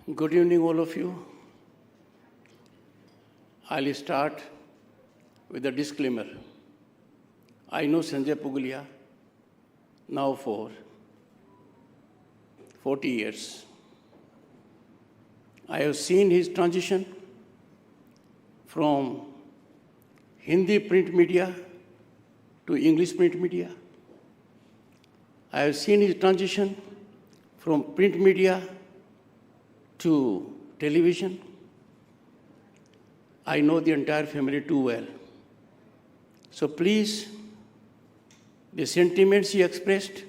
Good evening, all of you. I'll start with a disclaimer. I know Sanjay Pugalia now for 40 years. I have seen his transition from Hindi print media to English print media. I have seen his transition from print media to television. I know the entire family too well. So please, the sentiments he expressed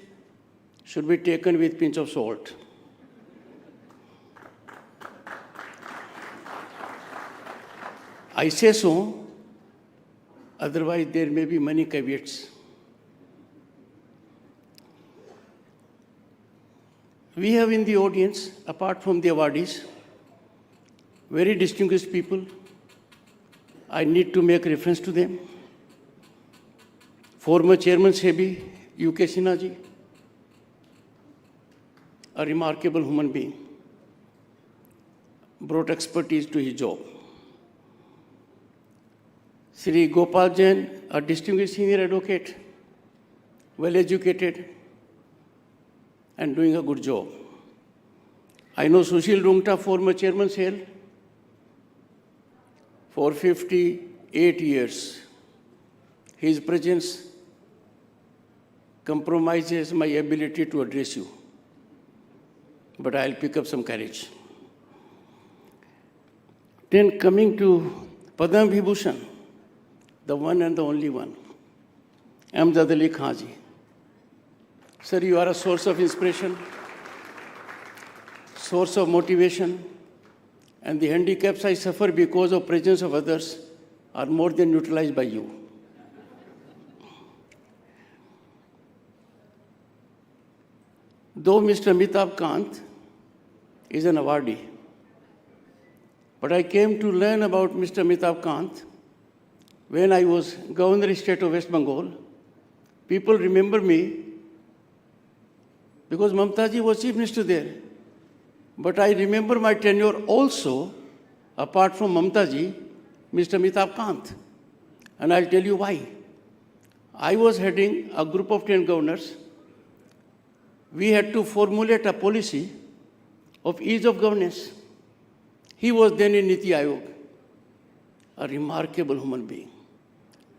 should be taken with a pinch of salt. I say so, otherwise there may be many caveats. We have in the audience, apart from the awardees, very distinguished people. I need to make reference to them. Former Chairman SEBI, UK Sinha ji, a remarkable human being, brought expertise to his job. Sri Gopal Jain, a distinguished senior advocate, well educated, and doing a good job. I know Sushil Rungta, former Chairman SAIL, for 58 years. His presence compromises my ability to address you, but I'll pick up some courage. Then coming to Padma Vibhushan, the one and the only one, Amjad Ali Khan ji. Sir, you are a source of inspiration, source of motivation, and the handicaps I suffer because of presence of others are more than neutralized by you. Though Mr. Amitabh Kant is an awardee, but I came to learn about Mr. Amitabh Kant when I was Governor State of West Bengal. People remember me because Mamta ji was Chief Minister there. But I remember my tenure also, apart from Mamta ji, Mr. Amitabh Kant. And I'll tell you why. I was heading a group of 10 governors. We had to formulate a policy of ease of governance. He was then in Niti Aayog, a remarkable human being,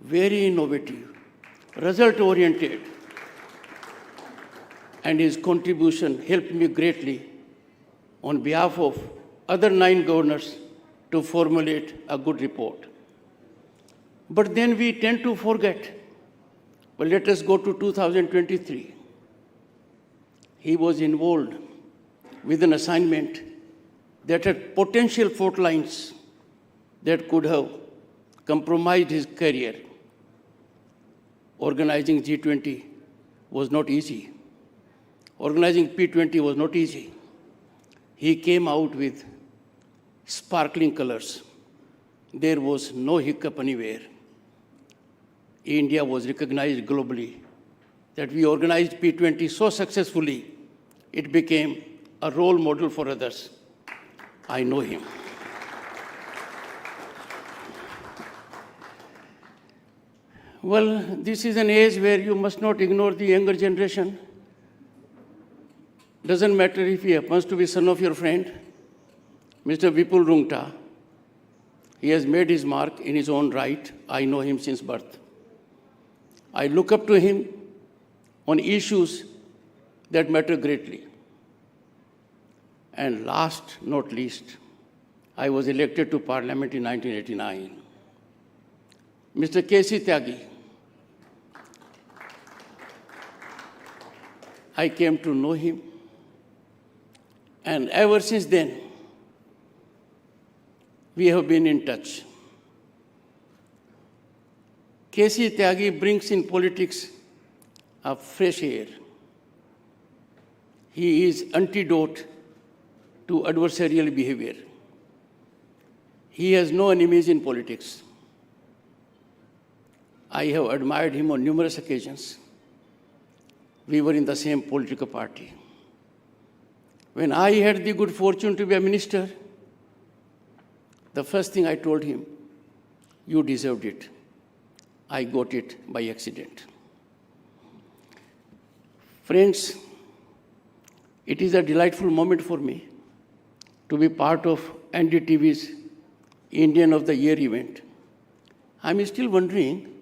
very innovative, result-oriented, and his contribution helped me greatly on behalf of other 9 governors to formulate a good report. But then we tend to forget. Well, let us go to 2023. He was involved with an assignment that had potential fault lines that could have compromised his career. Organizing G20 was not easy. Organizing P20 was not easy. He came out with sparkling colors. There was no hiccup anywhere. India was recognized globally that we organized P20 so successfully, it became a role model for others. I know him. Well, this is an age where you must not ignore the younger generation. Doesn't matter if he happens to be son of your friend, Mr. Vipul Rungta. He has made his mark in his own right. I know him since birth. I look up to him on issues that matter greatly. And last, not least, I was elected to Parliament in 1989. Mr. K.C. Tyagi, I came to know him. And ever since then, we have been in touch. K.C. Tyagi brings in politics a fresh air. He is antidote to adversarial behavior. He has no enemies in politics. I have admired him on numerous occasions. We were in the same political party. When I had the good fortune to be a minister, the first thing I told him, you deserved it. I got it by accident. Friends, it is a delightful moment for me to be part of NDTV's Indian of the Year event. I'm still wondering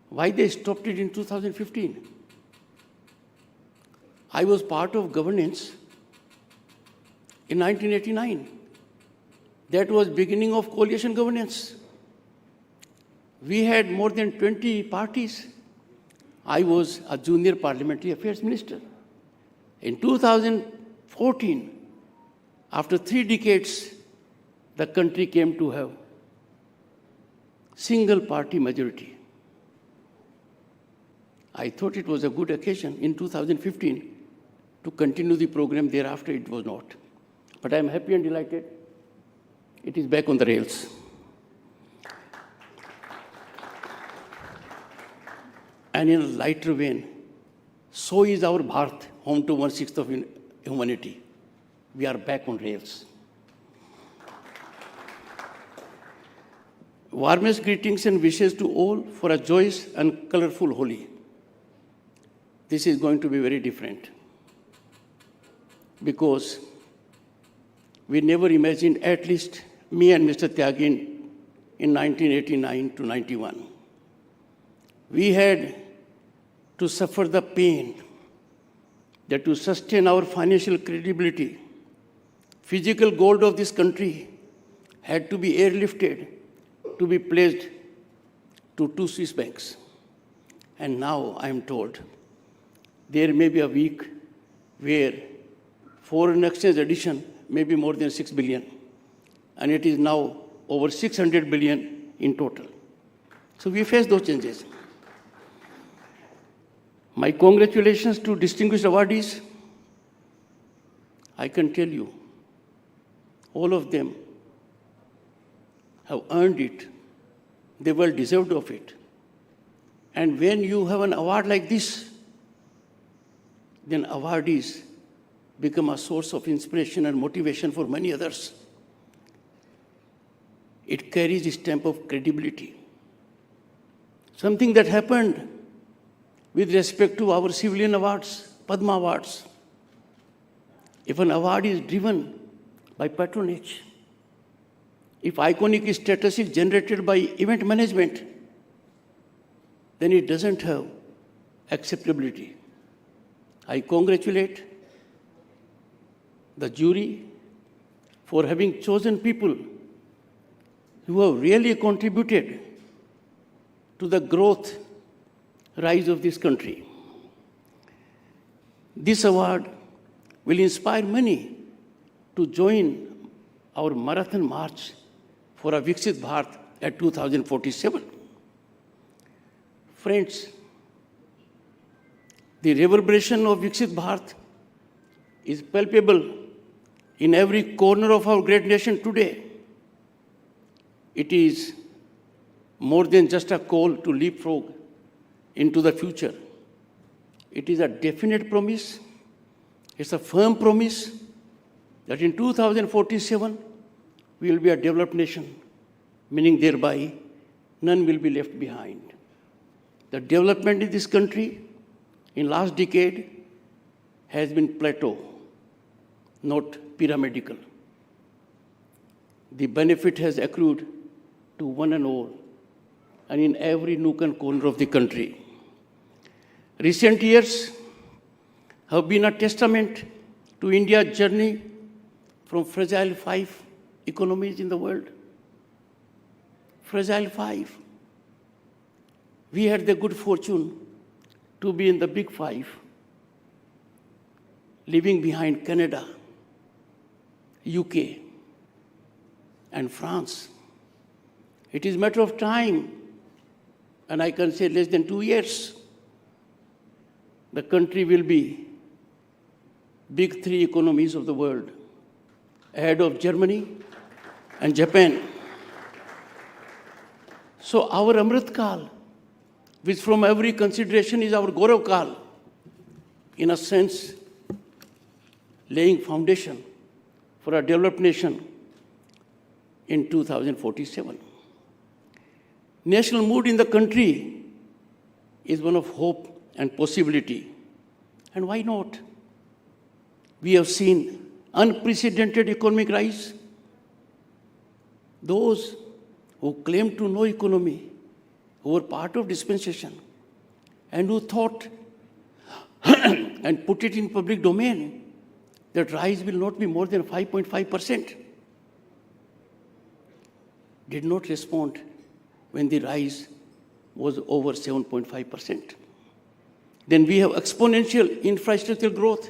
why they stopped it in 2015. I was part of governance in 1989. That was beginning of coalition governance. We had more than 20 parties. I was a junior parliamentary affairs minister. In 2014, after 3 decades, the country came to have single party majority. I thought it was a good occasion in 2015 to continue the program. Thereafter, it was not. But I am happy and delighted. It is back on the rails. And in a lighter vein, so is our Bharat, home to 1/6 of humanity. We are back on rails. Warmest greetings and wishes to all for a joyous and colorful Holi. This is going to be very different because we never imagined, at least me and Mr. Tyagi in 1989 to 91. We had to suffer the pain that to sustain our financial credibility, physical gold of this country had to be airlifted to be placed to 2 Swiss banks. And now I am told there may be a week where foreign exchange addition may be more than 6 billion. And it is now over 600 billion in total. So we face those changes. My congratulations to distinguished awardees. I can tell you, all of them have earned it. They well deserved of it. And when you have an award like this, then awardees become a source of inspiration and motivation for many others. It carries a stamp of credibility. Something that happened with respect to our civilian awards, Padma Awards. If an award is driven by patronage, if iconic status is generated by event management, then it doesn't have acceptability. I congratulate the jury for having chosen people who have really contributed to the growth, rise of this country. This award will inspire many to join our marathon march for a Viksit Bharat at 2047. Friends, the reverberation of Viksit Bharat is palpable in every corner of our great nation today. It is more than just a call to leapfrog into the future. It is a definite promise. It's a firm promise that in 2047, we will be a developed nation, meaning thereby none will be left behind. The development in this country in last decade has been plateau, not pyramidal. The benefit has accrued to one and all, and in every nook and corner of the country. Recent years have been a testament to India's journey from fragile 5 economies in the world. Fragile 5. We had the good fortune to be in the big 5, leaving behind Canada, UK, and France. It is a matter of time, and I can say less than 2 years, the country will be big 3 economies of the world, ahead of Germany and Japan. So our Amrit Kal, which from every consideration is our Gaurav Kal, in a sense, laying foundation for a developed nation in 2047. National mood in the country is one of hope and possibility. And why not? We have seen unprecedented economic rise. Those who claim to know economy, who were part of dispensation, and who thought and put it in public domain that rise will not be more than 5.5%, did not respond when the rise was over 7.5%. Then we have exponential infrastructure growth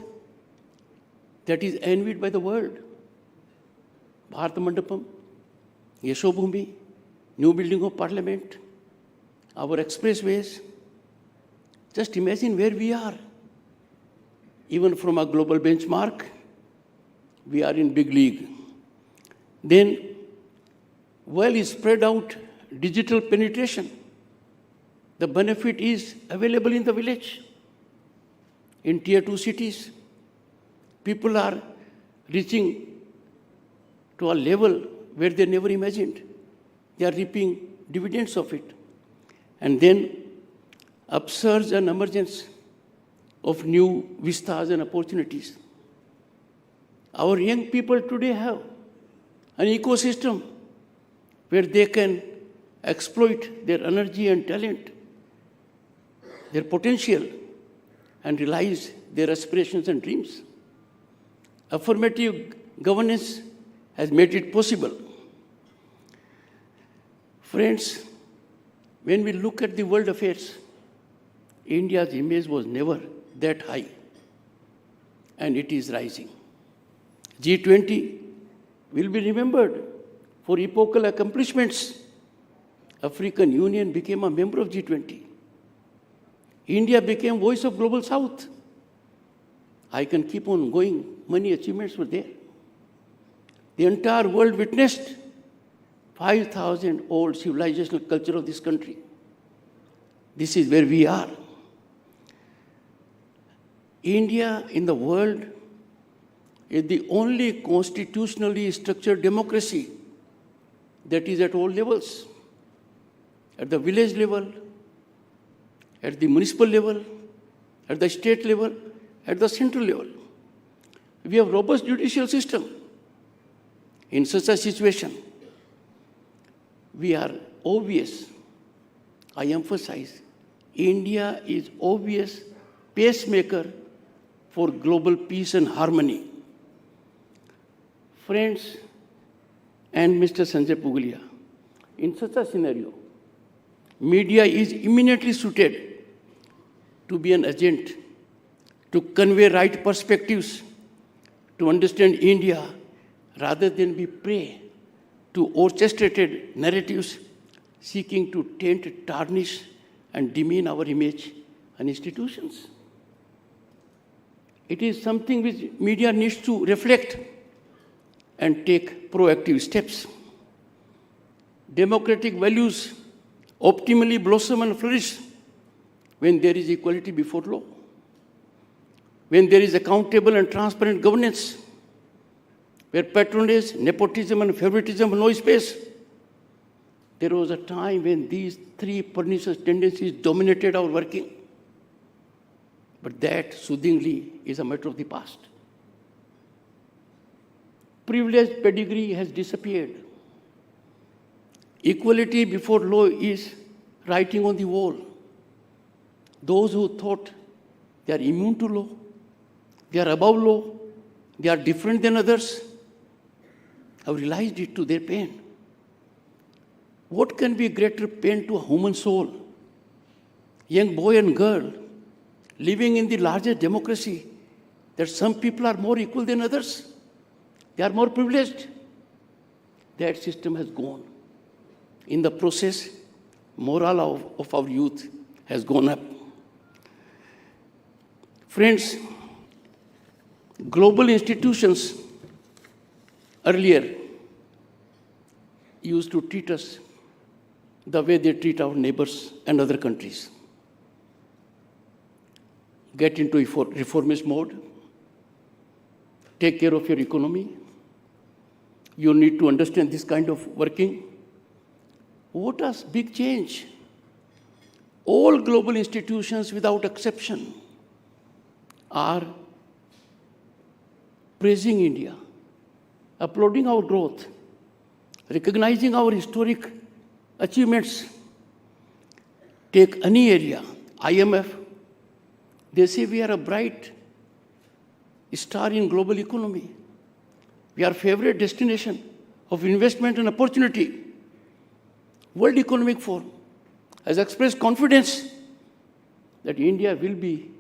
that is envied by the world. Bharat Mandapam, Yashobhumi, new building of parliament, our expressways. Just imagine where we are. Even from a global benchmark, we are in big league. Then, well spread out digital penetration. The benefit is available in the village, in tier 2 cities. People are reaching to a level where they never imagined. They are reaping dividends of it. And then upsurge and emergence of new vistas and opportunities. Our young people today have an ecosystem where they can exploit their energy and talent, their potential, and realize their aspirations and dreams. Affirmative governance has made it possible. Friends, when we look at the world affairs, India's image was never that high, and it is rising. G20 will be remembered for epochal accomplishments. African Union became a member of G20. India became voice of Global South. I can keep on going. Many achievements were there. The entire world witnessed 5,000-old civilizational culture of this country. This is where we are. India in the world is the only constitutionally structured democracy that is at all levels. At the village level, at the municipal level, at the state level, at the central level. We have robust judicial system. In such a situation, we are obvious, I emphasize, India is obvious pacemaker for global peace and harmony. Friends and Mr. Sanjay Pugalia, in such a scenario, media is eminently suited to be an agent, to convey right perspectives, to understand India, rather than be prey to orchestrated narratives seeking to taint, tarnish, and demean our image and institutions. It is something which media needs to reflect and take proactive steps. Democratic values optimally blossom and flourish when there is equality before law, when there is accountable and transparent governance, where patronage, nepotism, and favoritism have no space. There was a time when these three pernicious tendencies dominated our working. But that, soothingly, is a matter of the past. Privileged pedigree has disappeared. Equality before law is writing on the wall. Those who thought they are immune to law, they are above law, they are different than others, have realized it to their pain. What can be greater pain to a human soul? Young boy and girl living in the largest democracy, that some people are more equal than others. They are more privileged. That system has gone. In the process, morale of our youth has gone up. Friends, global institutions earlier used to treat us the way they treat our neighbors and other countries. Get into reformist mode, take care of your economy. You need to understand this kind of working. What a big change. All global institutions without exception are praising India, applauding our growth, recognizing our historic achievements. Take any area, IMF, they say we are a bright star in global economy. We are favorite destination of investment and opportunity. World Economic Forum has expressed confidence that India will be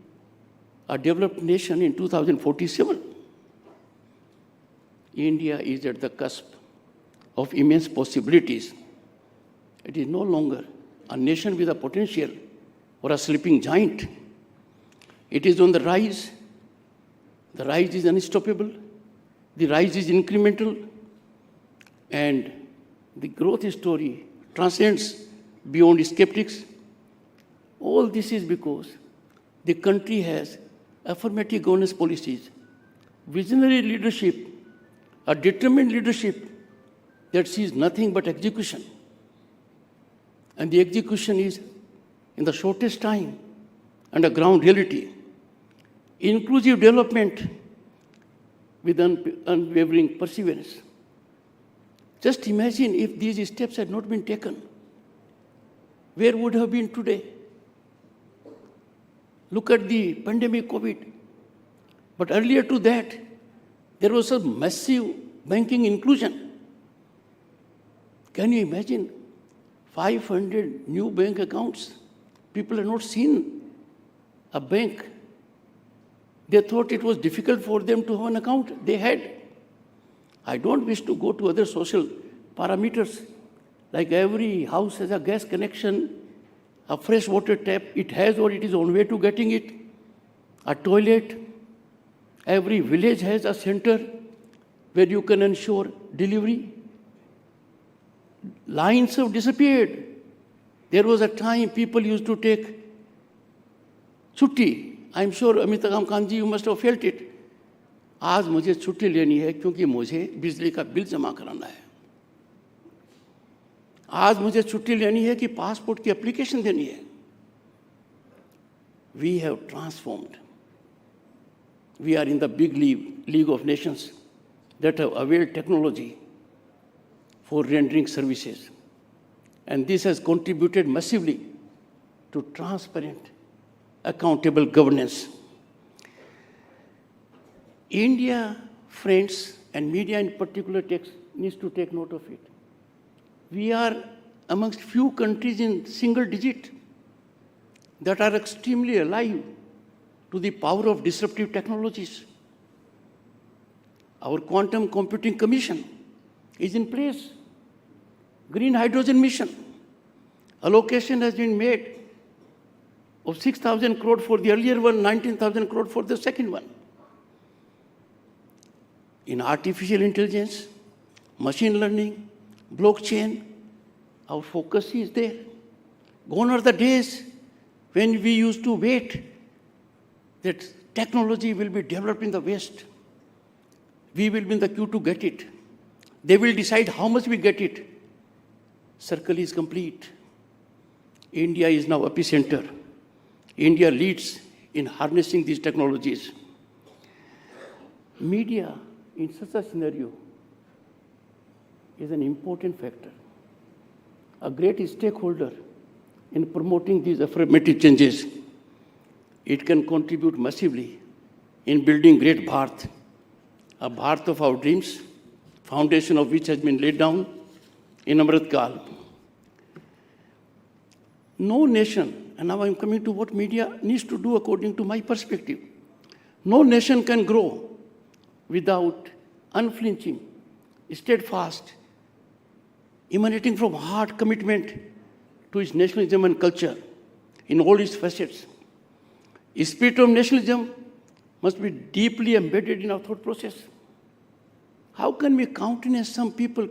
a developed nation in 2047. India is at the cusp of immense possibilities. It is no longer a nation with a potential or a sleeping giant. It is on the rise. The rise is unstoppable. The rise is incremental. And the growth story transcends beyond skeptics. All this is because the country has affirmative governance policies, visionary leadership, a determined leadership that sees nothing but execution. And the execution is in the shortest time and a ground reality. Inclusive development with unwavering perseverance. Just imagine if these steps had not been taken. Where would have been today? Look at the pandemic COVID. But earlier to that, there was a massive banking inclusion. Can you imagine 500 new bank accounts? People have not seen a bank. They thought it was difficult for them to have an account. They had. I don't wish to go to other social parameters. Like every house has a gas connection, a fresh water tap, it has or it is on way to getting it, a toilet. Every village has a center where you can ensure delivery. Lines have disappeared. There was a time people used to take छुट्टी. I'm sure Amitabh Khan ji, you must have felt it. आज मुझे छुट्टी लेनी है क्योंकि मुझे बिजली का बिल जमा कराना है. आज मुझे छुट्टी लेनी है कि पासपोर्ट की एप्लीकेशन देनी है. We have transformed. We are in the big league of nations that have availed technology for rendering services. And this has contributed massively to transparent, accountable governance. India, friends, and media in particular needs to take note of it. We are amongst few countries in single digit that are extremely alive to the power of disruptive technologies. Our Quantum Computing Commission is in place. Green hydrogen mission. Allocation has been made of 6,000 crore for the earlier one, 19,000 crore for the second one. In artificial intelligence, machine learning, blockchain, our focus is there. Gone are the days when we used to wait that technology will be developed in the West. We will be in the queue to get it. They will decide how much we get it. Circle is complete. India is now epicenter. India leads in harnessing these technologies. Media in such a scenario is an important factor, a great stakeholder in promoting these affirmative changes. It can contribute massively in building great Bharat, a Bharat of our dreams, foundation of which has been laid down in Amrit Kal. No nation, and now I'm coming to what media needs to do according to my perspective. No nation can grow without unflinching, steadfast, emanating from heart commitment to its nationalism and culture in all its facets. The spirit of nationalism must be deeply embedded in our thought process. How can we countenance some people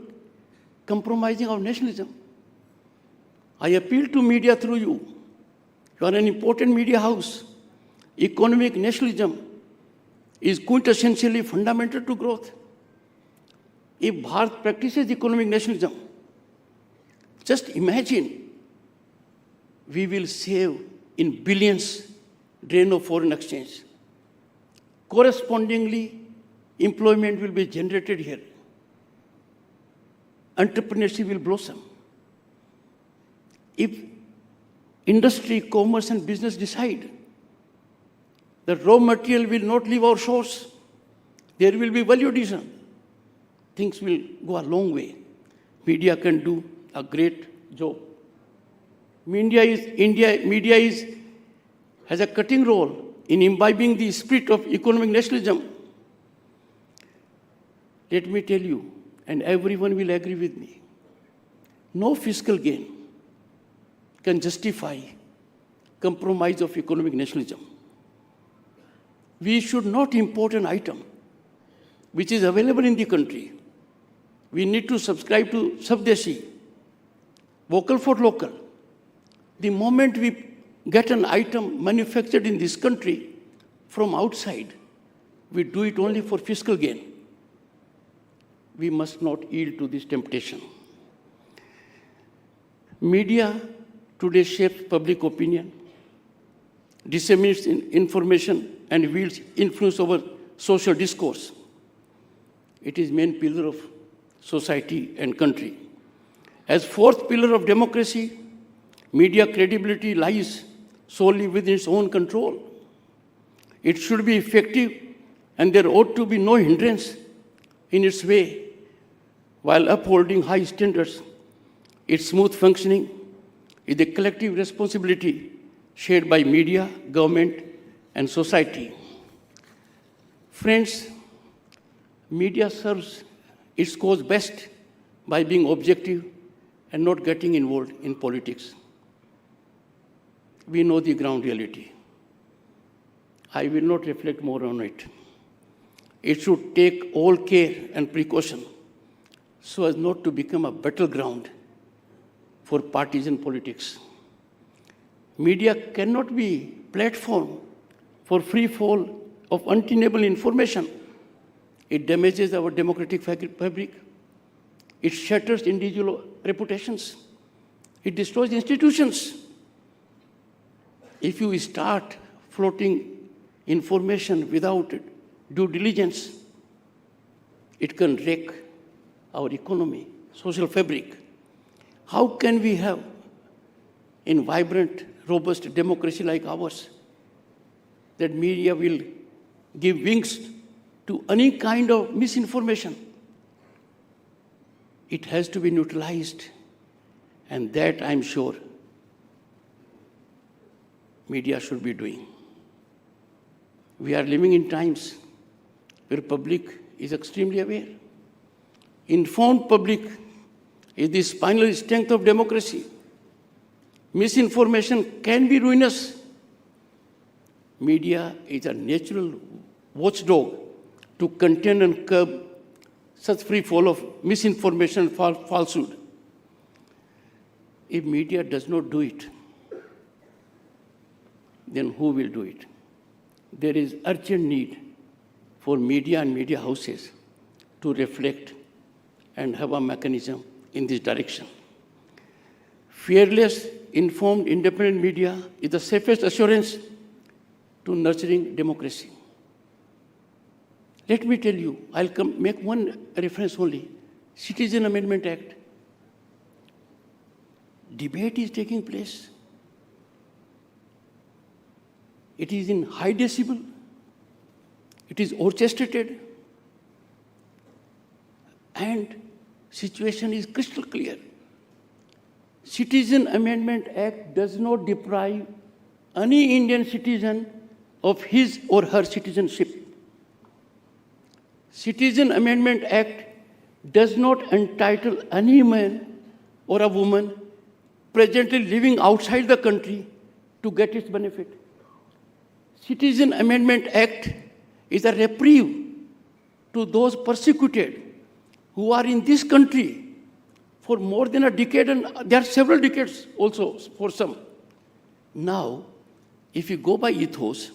compromising our nationalism? I appeal to media through you. You are an important media house. Economic nationalism is quintessentially fundamental to growth. If Bharat practices economic nationalism, just imagine we will save in billions drain of foreign exchange. Correspondingly, employment will be generated here. Entrepreneurship will blossom. If industry, commerce, and business decide that raw material will not leave our shores, there will be value addition. Things will go a long way. Media can do a great job. Media has a cutting role in imbibing the spirit of economic nationalism. Let me tell you, and everyone will agree with me, no fiscal gain can justify compromise of economic nationalism. We should not import an item which is available in the country. We need to subscribe to Sabdeshi, vocal for local. The moment we get an item manufactured in this country from outside, we do it only for fiscal gain. We must not yield to this temptation. Media today shapes public opinion, disseminates information, and wields influence over social discourse. It is main pillar of society and country. As fourth pillar of democracy, media credibility lies solely within its own control. It should be effective, and there ought to be no hindrance in its way, while upholding high standards. Its smooth functioning is a collective responsibility shared by media, government, and society. Friends, media serves its cause best by being objective and not getting involved in politics. We know the ground reality. I will not reflect more on it. It should take all care and precaution so as not to become a battleground for partisan politics. Media cannot be platform for free fall of untenable information. It damages our democratic fabric. It shatters individual reputations. It destroys institutions. If you start floating information without due diligence, it can wreck our economy, social fabric. How can we have in vibrant, robust democracy like ours that media will give wings to any kind of misinformation? It has to be neutralized, and that I'm sure media should be doing. We are living in times where public is extremely aware. Informed public is the spinal strength of democracy. Misinformation can be ruinous. Media is a natural watchdog to contain and curb such free fall of misinformation and falsehood. If media does not do it, then who will do it? There is urgent need for media and media houses to reflect and have a mechanism in this direction. Fearless, informed, independent media is the safest assurance to nurturing democracy. Let me tell you, I'll make one reference only. Citizenship Amendment Act. Debate is taking place. It is in high decibel. It is orchestrated. And situation is crystal clear. Citizenship Amendment Act does not deprive any Indian citizen of his or her citizenship. Citizenship Amendment Act does not entitle any man or a woman presently living outside the country to get its benefit. Citizenship Amendment Act is a reprieve to those persecuted who are in this country for more than a decade, and there are several decades also for some. Now, if you go by ethos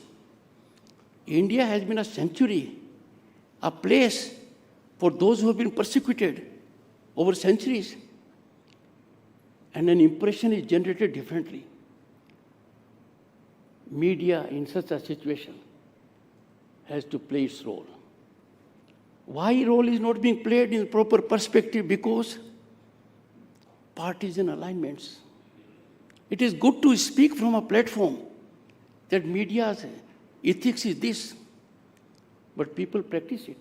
India has been a sanctuary, a place for those who have been persecuted over centuries. And an impression is generated differently. Media in such a situation has to play its role. Why role is not being played in proper perspective? Because partisan alignments. It is good to speak from a platform that media's ethics is this, but people practice it.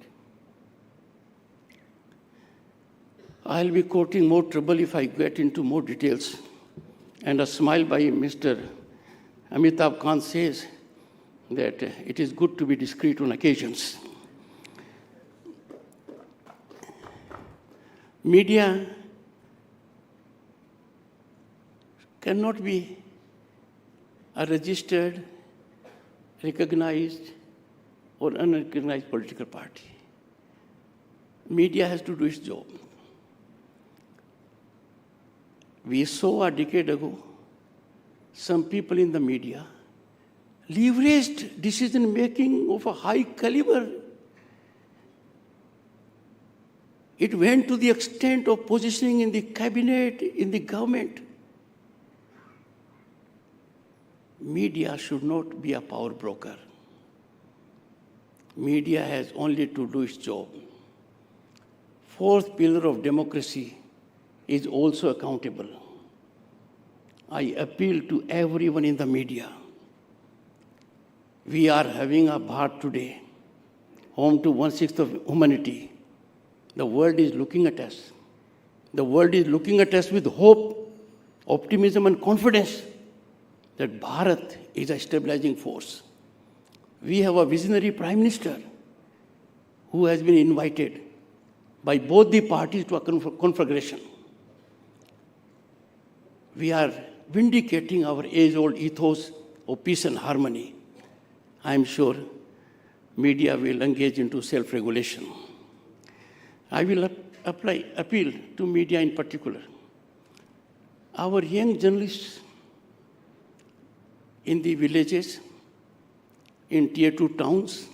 I'll be quoting more trouble if I get into more details. And a smile by Mr. Amitabh Kant says that it is good to be discreet on occasions. Media cannot be a registered, recognized, or unrecognized political party. Media has to do its job. We saw a decade ago some people in the media leveraged decision-making of a high caliber. It went to the extent of positioning in the cabinet, in the government. Media should not be a power broker. Media has only to do its job. Fourth pillar of democracy is also accountable. I appeal to everyone in the media. We are having a Bharat today, home to 1/6 of humanity. The world is looking at us. The world is looking at us with hope, optimism, and confidence that Bharat is a stabilizing force. We have a visionary Prime Minister who has been invited by both the parties to a conflagration. We are vindicating our age-old ethos of peace and harmony. I am sure media will engage into self-regulation. I will appeal to media in particular. Our young journalists in the villages, in tier 2 towns,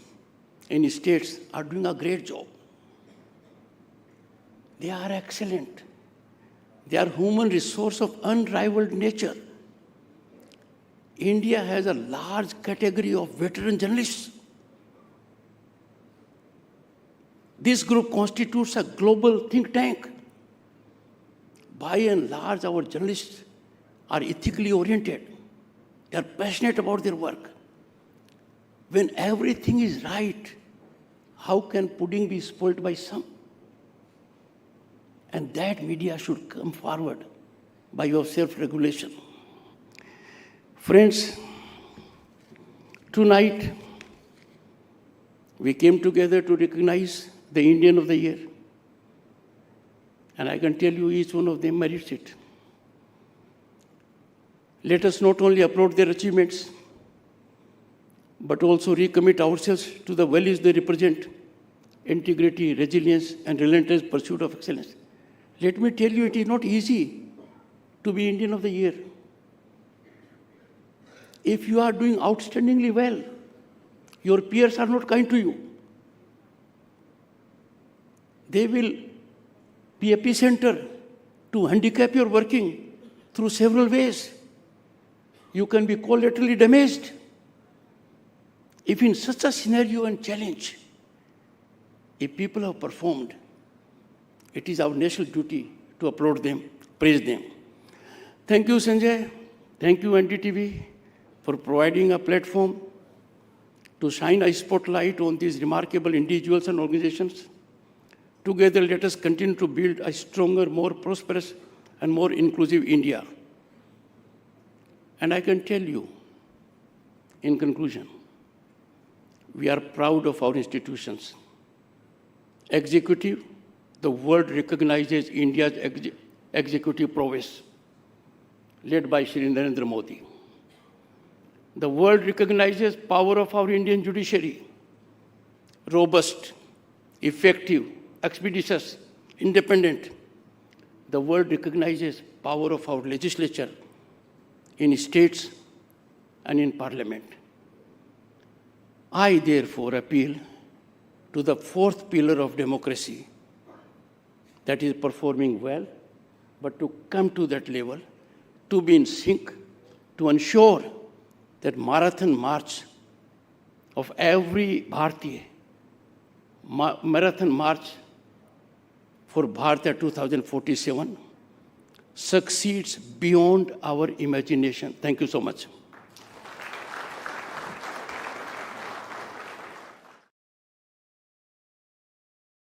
in states are doing a great job. They are excellent. They are human resource of unrivaled nature. India has a large category of veteran journalists. This group constitutes a global think tank. By and large, our journalists are ethically oriented. They are passionate about their work. When everything is right, how can pudding be spoiled by some? And that media should come forward by your self-regulation. Friends, tonight we came together to recognize the Indian of the Year. And I can tell you each one of them merits it. Let us not only applaud their achievements, but also recommit ourselves to the values they represent: integrity, resilience, and relentless pursuit of excellence. Let me tell you, it is not easy to be Indian of the Year. If you are doing outstandingly well, your peers are not kind to you. They will be epicenter to handicap your working through several ways. You can be collaterally damaged. If in such a scenario and challenge, if people have performed, it is our national duty to applaud them, praise them. Thank you, Sanjay. Thank you, NDTV, for providing a platform to shine a spotlight on these remarkable individuals and organizations. Together, let us continue to build a stronger, more prosperous, and more inclusive India. And I can tell you, in conclusion, we are proud of our institutions. Executive, the world recognizes India's executive prowess, led by Shri Narendra Modi. The world recognizes power of our Indian judiciary, robust, effective, expeditious, independent. The world recognizes power of our legislature in states and in parliament. I therefore appeal to the fourth pillar of democracy that is performing well, but to come to that level, to be in sync, to ensure that marathon march of every Bharatiya, marathon march for Bharatiya 2047 succeeds beyond our imagination. Thank you so much.